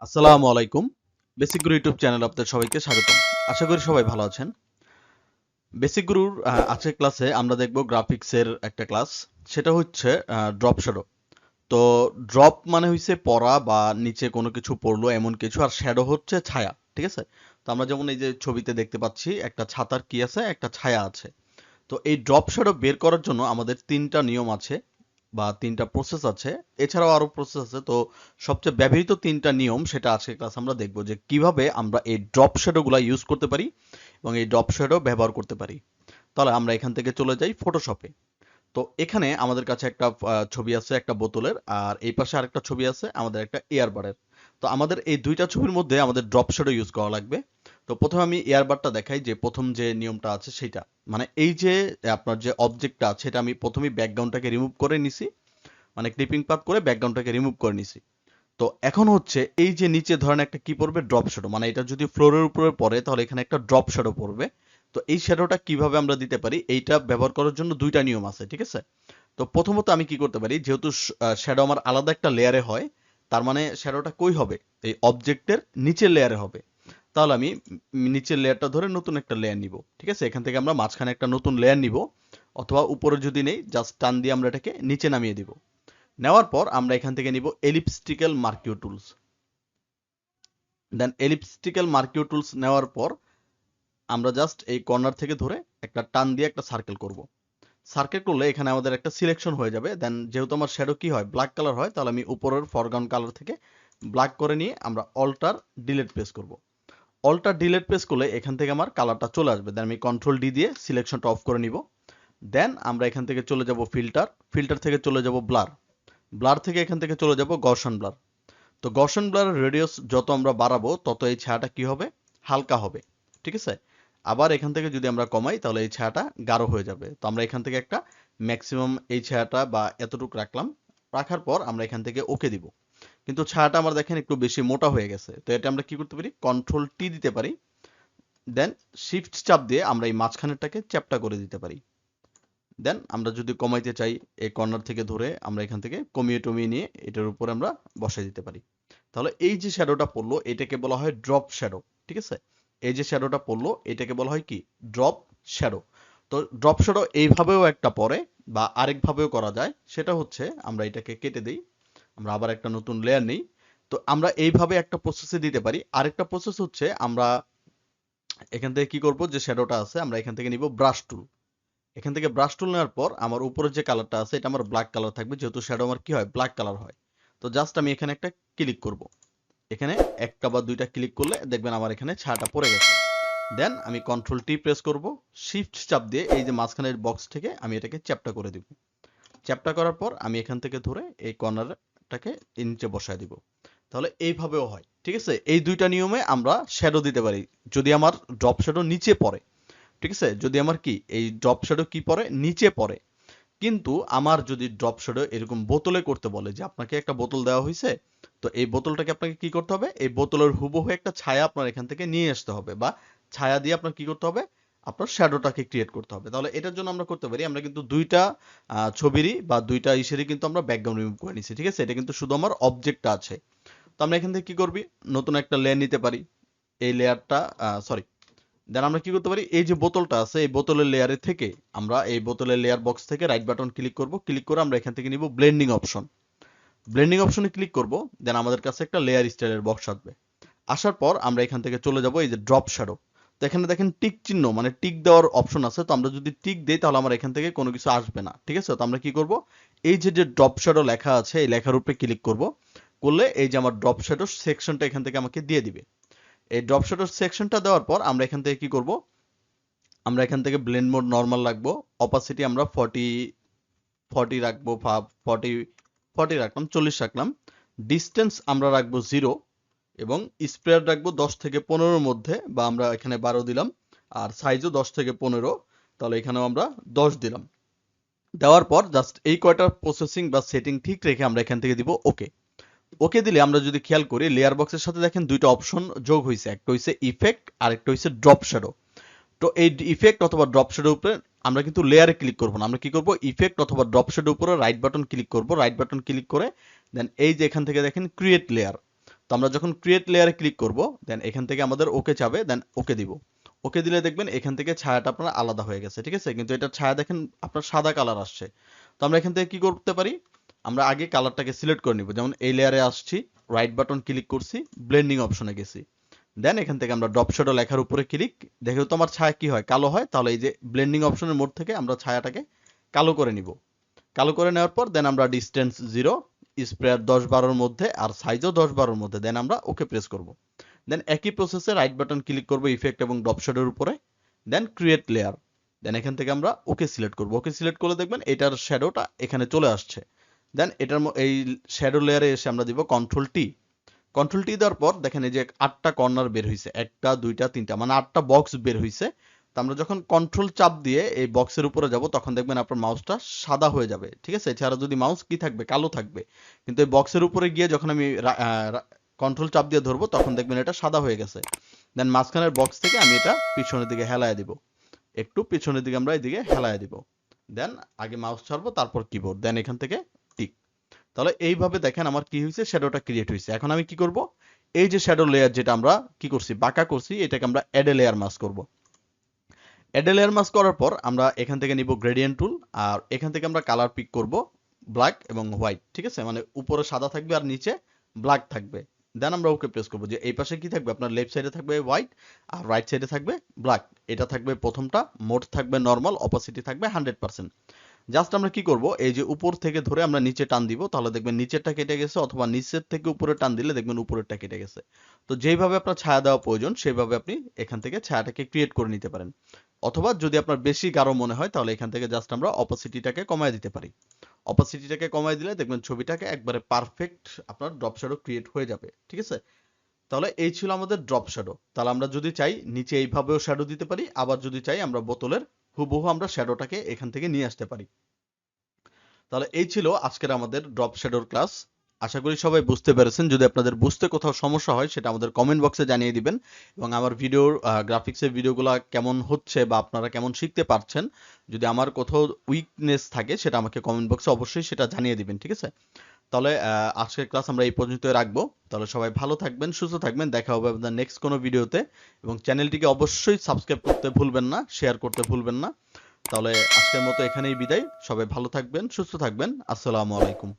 আসসালামু আলাইকুম। বেসিক গুরু ইউটিউব চ্যানেলে আপনাদের সবাইকে স্বাগতম। আশা করি সবাই ভালো আছেন। বেসিক গুরুর আজকের ক্লাসে আমরা দেখব গ্রাফিক্সের একটা ক্লাস। সেটা হচ্ছে ড্রপ শ্যাডো। তো ড্রপ মানে হইছে পড়া বা নিচে কোনো কিছু পড়লো এমন কিছু, আর শ্যাডো হচ্ছে ছায়া। ঠিক আছে? তো আমরা যেমন এই যে ছবিতে দেখতে পাচ্ছি একটা ছাতার কি আছে, একটা ছায়া আছে। তো এই ড্রপ শ্যাডো বের করার জন্য আমাদের ৩টা নিয়ম আছে বা ৩টা প্রসেস আছে। এছাড়াও আরো প্রসেস আছে। তো সবচেয়ে ব্যবহৃত 3টা নিয়ম সেটা আজকের ক্লাসে আমরা দেখব যে কিভাবে আমরা এই ড্রপ শ্যাডো গুলা ইউজ করতে পারি এবং এই ড্রপ শ্যাডো ব্যবহার করতে পারি। তাহলে আমরা এখান থেকে চলে যাই ফটোশপে। তো এখানে আমাদের কাছে একটা ছবি আছে একটা বোতলের, আর এই পাশে আরেকটা ছবি আছে আমাদের একটা এয়ারবাডের। তো আমাদের এই দুইটা ছবির মধ্যে আমাদের ড্রপ শ্যাডো ইউজ করা লাগবে। তো প্রথমে আমি এয়ারবাডটা দেখাই, যে প্রথম যে নিয়মটা আছে সেটা মানে এই যে আপনার যে অবজেক্টটা আছে এটা আমি প্রথমেই ব্যাকগ্রাউন্ডটাকে রিমুভ করে নিছি, মানে ক্লিপিং পাথ করে ব্যাকগ্রাউন্ডটাকে রিমুভ করে নিছি। তো এখন হচ্ছে এই যে নিচে ধরেন একটা কি পড়বে, ড্রপ শ্যাডো, মানে এটা যদি ফ্লোরের উপরে পড়ে তাহলে এখানে একটা ড্রপ শ্যাডো পড়বে। তো এই শ্যাডোটা কিভাবে আমরা দিতে পারি, এইটা ব্যবহার করার জন্য দুইটা নিয়ম আছে। ঠিক আছে? তো প্রথমত আমি কি করতে পারি, যেহেতু শ্যাডো আমার আলাদা একটা লেয়ারে হয়, তার মানে শ্যাডোটা কই হবে, এই অবজেক্টের নিচের লেয়ারে হবে। তাহলে আমি নিচের লেয়ারটা ধরে নতুন একটা লেয়ার নিব। ঠিক আছে? এখান থেকে আমরা মাঝখানে একটা নতুন লেয়ার নিব, অথবা উপরে যদি নেই জাস্ট টান দিয়ে আমরা এটাকে নিচে নামিয়ে দিব। নেওয়ার পর আমরা এখান থেকে নিব এলিপস্টিক্যাল মার্কিউ টুলস। দেন এলিপস্টিক্যাল মার্কিউ টুলস নেওয়ার পর আমরা জাস্ট এই কর্নার থেকে ধরে একটা টান দিয়ে একটা সার্কেল করব। সার্কেল করলে এখানে আমাদের একটা সিলেকশন হয়ে যাবে। দেন যেহেতু আমার শ্যাডো কি হয়, ব্ল্যাক কালার হয়, তাহলে আমি উপরের ফরগ্রাউন্ড কালার থেকে ব্ল্যাক করে নিয়ে আমরা অল্টার ডিলিট প্রেস করব। অল্টার ডিলিট প্রেস করলে এখান থেকে আমার কালারটা চলে আসবে। দেন আমি কন্ট্রোল ডি দিয়ে সিলেকশনটা অফ করে নিব। দেন আমরা এখান থেকে চলে যাব ফিল্টার, ফিল্টার থেকে চলে যাব ব্লার, ব্লার থেকে এখান থেকে চলে যাব গর্ষণ ব্লার। তো গর্ষণ ব্লারের রেডিয়াস যত আমরা বাড়াবো তত এই ছায়াটা কি হবে, হালকা হবে। ঠিক আছে? আবার এখান থেকে যদি আমরা কমাই তাহলে এই ছায়াটা গাঢ় হয়ে যাবে। তো আমরা এখান থেকে একটা ম্যাক্সিমাম এই ছায়াটা বা এতটুকু রাখলাম। রাখার পর আমরা এখান থেকে ওকে দিব। কিন্তু ছায়াটা আমার দেখেন একটু বেশি মোটা হয়ে গেছে। তো এটা আমরা কি করতে পারি, কন্ট্রোল টি দিতে পারি। দেন শিফট চাপ দিয়ে আমরা এই মাঝখানেরটাকে চ্যাপ্টা করে দিতে পারি। দেন আমরা যদি কমাইতে চাই, এই কর্নার থেকে ধরে আমরা এখান থেকে কমিয়ে টমিয়ে নিয়ে এটার উপরে আমরা বসাই দিতে পারি। তাহলে এই যে শ্যাডোটা পড়লো এটাকে বলা হয় ড্রপ শ্যাডো। ঠিক আছে? এই যে শ্যাডোটা পড়লো এটাকে বলা হয় কি, ড্রপ শ্যাডো। তো ড্রপ শ্যাডো এইভাবেও একটা পড়ে বা আরেকভাবেও করা যায়। সেটা হচ্ছে আমরা এটাকে কেটে দিই, আমরা আবার একটা নতুন লেয়ার নিই। তো আমরা এইভাবে একটা প্রসেসে দিতে পারি। আরেকটা প্রসেস হচ্ছে আমরা এখান থেকে কি করব, যে শ্যাডোটা আছে আমরা এখান থেকে নিব ব্রাশ টুল। এখান থেকে ব্রাশ টুল নেওয়ার পর আমার উপরের যে কালারটা আছে এটা আমার ব্ল্যাক কালার থাকবে, যেহেতু শ্যাডো আমার কি হয়, ব্ল্যাক কালার হয়। তো জাস্ট আমি এখানে একটা ক্লিক করব। এখানে একটা বা দুইটা ক্লিক করলে দেখবেন আমার এখানে ছায়াটা পড়ে গেছে। দেন আমি কন্ট্রোল টি প্রেস করব, শিফট চাপ দিয়ে এই যে মাঝখানের বক্স থেকে আমি এটাকে চ্যাপ্টা করে দিব। চ্যাপ্টা করার পর আমি এখান থেকে ধরে এই কর্নারটাকে নিচে বসায় দিব। তাহলে এইভাবেও হয়। ঠিক আছে? এই দুইটা নিয়মে আমরা শ্যাডো দিতে পারি যদি আমার ড্রপ শ্যাডো নিচে পড়ে। ঠিক আছে? যদি আমার কি এই ড্রপ শ্যাডো কি পড়ে, নিচে পড়ে। কিন্তু আমার যদি ড্রপ শ্যাডো এরকম বোতলে করতে বলে, যে আপনাকে একটা বোতল দেওয়া হয়েছে, তো এই বোতলটাকে আপনাকে কি করতে হবে, এই বোতলের হুবহু একটা ছায়া আপনার এখান থেকে নিয়ে আসতে হবে, বা ছায়া দিয়ে আপনার কি করতে হবে, আপনার শ্যাডোটাকে ক্রিয়েট করতে হবে। তাহলে এটার জন্য আমরা করতে পারি, আমরা কিন্তু দুইটা ছবিরই বা দুইটা ইসেরই কিন্তু আমরা ব্যাকগ্রাউন্ড রিমুভ করে নিছি। ঠিক আছে? এটা কিন্তু শুধু আমার অবজেক্টটা আছে। তো আমরা এখান থেকে কি করবি, নতুন একটা লেয়ার নিতে পারি। এই লেয়ারটা সরি, দেন আমরা কি করতে পারি, এই যে বোতলটা আছে এই বোতলের লেয়ারে থেকে আমরা এই বোতলের লেয়ার বক্স থেকে রাইট বাটন ক্লিক করব। ক্লিক করে আমরা এখান থেকে নিব ব্লেন্ডিং অপশন। ব্লেন্ডিং অপশনে ক্লিক করব। দেন আমাদের কাছে একটা লেয়ার স্টাইলের বক্স আসবে। আসার পর আমরা এখান থেকে চলে যাব এই যে ড্রপ শ্যাডো। তো এখানে দেখেন টিক চিহ্ন, মানে টিক দেওয়ার অপশন আছে। তো আমরা যদি টিক দেই তাহলে আমার এখান থেকে কোনো কিছু আসবে না। ঠিক আছে? তো আমরা কি করব, এই যে যে ড্রপ শ্যাডো লেখা আছে এই লেখার উপরে ক্লিক করব। করলে এই যে আমার ড্রপ শ্যাডো সেকশনটা এখান থেকে আমাকে দিয়ে দিবে। এই ড্রপ শ্যাডো সেকশনটা দেওয়ার পর আমরা এখান থেকে কি করব, আমরা এখান থেকে ব্লেন্ড মোড নরমাল রাখবো। অপাসিটি আমরা 40 রাখবো, 40 রাখলাম, 40 রাখলাম। ডিস্টেন্স আমরা রাখবো 0 এবং স্প্রেয়ার রাখবো 10 থেকে 15 মধ্যে, বা আমরা এখানে 12 দিলাম। আর সাইজও 10 থেকে 15, তাহলে এখানেও আমরা 10 দিলাম। দেওয়ার পর জাস্ট এই কয়টা প্রসেসিং বা সেটিং ঠিক রেখে আমরা এখান থেকে দিব ওকে। ওকে দিলে আমরা যদি খেয়াল করি লেয়ার বক্সের সাথে দেখেন দুইটা অপশন যোগ হয়েছে, একটা হইছে ইফেক্ট আর একটা হইছে ড্রপ শ্যাডো। তো এই ইফেক্ট অথবা ড্রপ শ্যাডোর উপরে আমরা কিন্তু লেয়ারে ক্লিক করব না, আমরা কি করব, ইফেক্ট অথবা ড্রপ শ্যাডোর উপরে রাইট বাটন ক্লিক করব। রাইট বাটন ক্লিক করে দেন এই যে এখান থেকে দেখেন ক্রিয়েট লেয়ার। তো আমরা যখন ক্রিয়েট লেয়ারে ক্লিক করব দেন এখান থেকে আমাদের ওকে চাবে, দেন ওকে দিব। ওকে দিলে দেখবেন এখান থেকে ছায়াটা আপনার আলাদা হয়ে গেছে, ঠিক আছে? কিন্তু এটার ছায়া দেখেন আপনার সাদা কালার আসছে। তো আমরা এখান থেকে কি করতে পারি, আমরা আগে কালারটাকে সিলেক্ট করে নিব। যেমন এই লেয়ারে আসছি, রাইট বাটন ক্লিক করছি, ব্লেন্ডিং অপশনে গেছি, দেন এখান থেকে আমরা ড্রপ শ্যাডো লেখার উপরে ক্লিক, দেখেও তো আমার ছায়া কি হয়, কালো হয়। তাহলে এই যে ব্লেন্ডিং অপশনের মোড থেকে আমরা ছায়াটাকে কালো করে নিব। কালো করে নেওয়ার পর দেন আমরা ডিস্টেন্স 0, স্প্রেয়ার 10-12 মধ্যে আর সাইজও 10-12 মধ্যে, দেন আমরা ওকে প্রেস করব। দেন একই প্রসেসে রাইট বাটন ক্লিক করব ইফেক্ট এবং ড্রপ শ্যাডোর উপরে, দেন ক্রিয়েট লেয়ার, দেন এখান থেকে আমরা ওকে সিলেক্ট করব। ওকে সিলেক্ট করলে দেখবেন এটার শ্যাডোটা এখানে চলে আসছে। দেন এটার এই শ্যাডো লেয়ারে এসে আমরা দিব কন্ট্রোল টি। কন্ট্রোল টি দেওয়ার পর দেখেন এই যে 8টা কর্নার বের হইছে, 1টা 2টা 3টা, মানে 8টা বক্স বের হইছে। তো আমরা যখন কন্ট্রোল চাপ দিয়ে এই বক্সের উপরে যাব তখন দেখবেন আপনার মাউসটা সাদা হয়ে যাবে, ঠিক আছে? এছাড়া যদি মাউস কি থাকবে, কালো থাকবে। কিন্তু এই বক্সের উপরে গিয়ে যখন আমি কন্ট্রোল চাপ দিয়ে ধরবো তখন দেখবেন এটা সাদা হয়ে গেছে। দেন মাঝখানের বক্স থেকে আমি এটা পিছনের দিকে হেলায় দিব, একটু পিছনের দিকে আমরা এদিকে হেলায় দিব। দেন আগে মাউস ছাড়বো, তারপর কিবোর্ড, দেন এখান থেকে টিক। তাহলে এইভাবে দেখেন আমার কি হয়েছে, শ্যাডোটা ক্রিয়েট হয়েছে। এখন আমি কি করব, এই যে শ্যাডো লেয়ার যেটা আমরা কি করছি, বাঁকা করছি, এটাকে আমরা অ্যাড এ লেয়ার মাস্ক করব। অ্যাড এ লেয়ার মাস্ক করার পর আমরা এখান থেকে নিব গ্রেডিয়েন্ট টুল, আর এখান থেকে আমরা কালার পিক করব ব্ল্যাক এবং হোয়াইট, ঠিক আছে? মানে উপরে সাদা থাকবে আর নিচে ব্ল্যাক থাকবে। দেন আমরা ওকে প্রেস করব। যে এই পাশে কি থাকবে, আপনার লেফট সাইডে থাকবে হোয়াইট আর রাইট সাইডে থাকবে ব্ল্যাক। এটা থাকবে প্রথমটা, মোড থাকবে নরমাল, অপাসিটি থাকবে 100%। জাস্ট আমরা কি করব, এই যে উপর থেকে ধরে আমরা নিচে টান দিব, তাহলে দেখবেন নিচেরটা কেটে গেছে, অথবা নিচের থেকে উপরে টান দিলে দেখবেন উপরেরটা কেটে গেছে। তো যেইভাবে আপনার ছায়া দেওয়া প্রয়োজন সেইভাবে আপনি এখান থেকে ছায়াটাকে ক্রিয়েট করে নিতে পারেন। অথবা যদি আপনার বেশি গাঢ় মনে হয় তাহলে এখান থেকে জাস্ট আমরা অপাসিটিটাকে কমায় দিতে পারি। অপাসিটিটাকে কমায় দিলে দেখবেন ছবিটাকে একবারে পারফেক্ট আপনার ড্রপ শ্যাডো ক্রিয়েট হয়ে যাবে, ঠিক আছে? তাহলে এই ছিল আমাদের ড্রপ শ্যাডো। তাহলে আমরা যদি চাই নিচে এইভাবেও শ্যাডো দিতে পারি, আবার যদি চাই আমরা বোতলের হুবহু আমরা শ্যাডোটাকে এখান থেকে নিয়ে আসতে পারি। তাহলে এই ছিল আজকের আমাদের ড্রপ শ্যাডোর ক্লাস। আশা করি সবাই বুঝতে পেরেছেন। যদি আপনাদের বুঝতে কোথাও সমস্যা হয় সেটা আমাদের কমেন্ট বক্সে জানিয়ে দিবেন, এবং আমার ভিডিওর গ্রাফিক্সের ভিডিওগুলো কেমন হচ্ছে বা আপনারা কেমন শিখতে পারছেন, যদি আমার কোথাও উইকনেস থাকে সেটা আমাকে কমেন্ট বক্সে অবশ্যই সেটা জানিয়ে দিবেন, ঠিক আছে? তাহলে আজকের ক্লাস আমরা এই পর্যন্তই রাখবো। তাহলে সবাই ভালো থাকবেন, সুস্থ থাকবেন, দেখা হবে আপনাদের নেক্সট কোনো ভিডিওতে। এবং চ্যানেলটিকে অবশ্যই সাবস্ক্রাইব করতে ভুলবেন না, শেয়ার করতে ভুলবেন না। তাহলে আজকের মতো এখানেই বিদায়। সবাই ভালো থাকবেন, সুস্থ থাকবেন। আসসালামু আলাইকুম।